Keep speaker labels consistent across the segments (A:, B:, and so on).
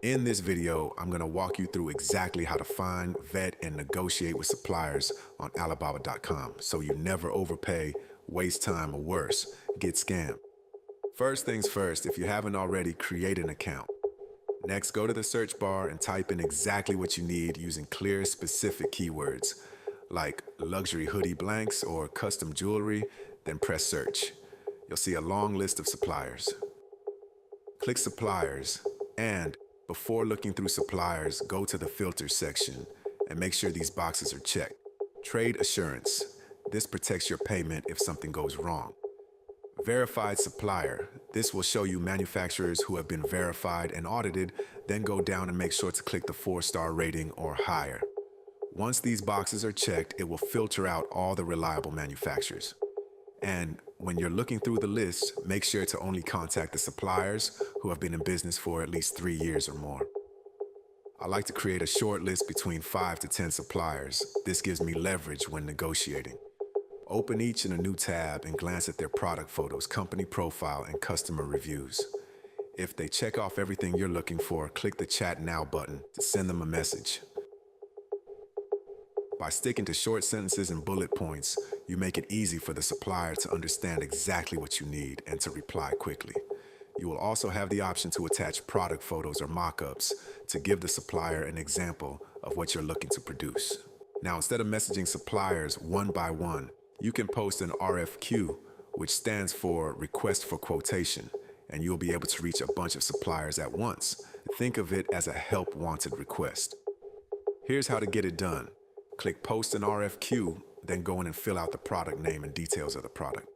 A: In this video, I'm going to walk you through exactly how to find, vet, and negotiate with suppliers on Alibaba.com so you never overpay, waste time, or worse, get scammed. First things first, if you haven't already, create an account. Next, go to the search bar and type in exactly what you need using clear, specific keywords like luxury hoodie blanks or custom jewelry, then press search. You'll see a long list of suppliers. Click suppliers and before looking through suppliers, go to the filters section and make sure these boxes are checked. Trade assurance. This protects your payment if something goes wrong. Verified supplier. This will show you manufacturers who have been verified and audited, then go down and make sure to click the 4-star rating or higher. Once these boxes are checked, it will filter out all the reliable manufacturers. And when you're looking through the list, make sure to only contact the suppliers who have been in business for at least 3 years or more. I like to create a short list between 5 to 10 suppliers. This gives me leverage when negotiating. Open each in a new tab and glance at their product photos, company profile, and customer reviews. If they check off everything you're looking for, click the Chat Now button to send them a message. By sticking to short sentences and bullet points, you make it easy for the supplier to understand exactly what you need and to reply quickly. You will also have the option to attach product photos or mock-ups to give the supplier an example of what you're looking to produce. Now, instead of messaging suppliers one by one, you can post an RFQ, which stands for Request for Quotation, and you'll be able to reach a bunch of suppliers at once. Think of it as a help wanted request. Here's how to get it done. Click Post an RFQ, then go in and fill out the product name and details of the product.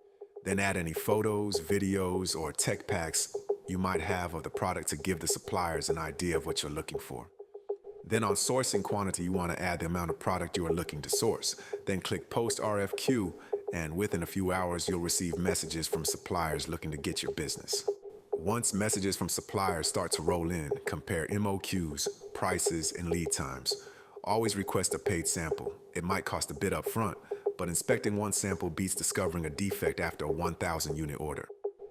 A: Then add any photos, videos, or tech packs you might have of the product to give the suppliers an idea of what you're looking for. Then on sourcing quantity, you want to add the amount of product you are looking to source. Then click Post RFQ, and within a few hours, you'll receive messages from suppliers looking to get your business. Once messages from suppliers start to roll in, compare MOQs, prices, and lead times. Always request a paid sample. It might cost a bit up front, but inspecting one sample beats discovering a defect after a 1,000 unit order.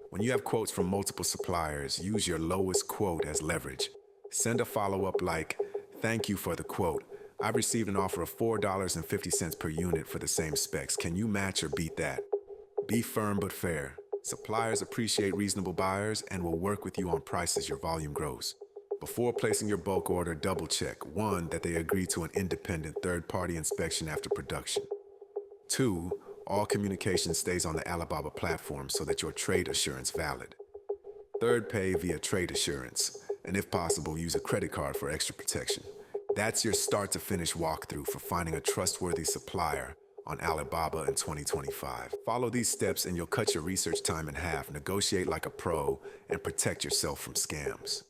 A: When you have quotes from multiple suppliers, use your lowest quote as leverage. Send a follow-up like, "Thank you for the quote. I've received an offer of $4.50 per unit for the same specs. Can you match or beat that?" Be firm but fair. Suppliers appreciate reasonable buyers and will work with you on price as your volume grows. Before placing your bulk order, double-check. 1, that they agree to an independent third-party inspection after production. 2, all communication stays on the Alibaba platform so that your trade assurance valid. Third, pay via trade assurance, and if possible, use a credit card for extra protection. That's your start-to-finish walkthrough for finding a trustworthy supplier on Alibaba in 2025. Follow these steps and you'll cut your research time in half, negotiate like a pro, and protect yourself from scams.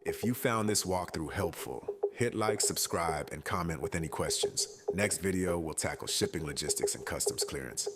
A: If you found this walkthrough helpful, hit like, subscribe, and comment with any questions. Next video, we'll tackle shipping logistics and customs clearance.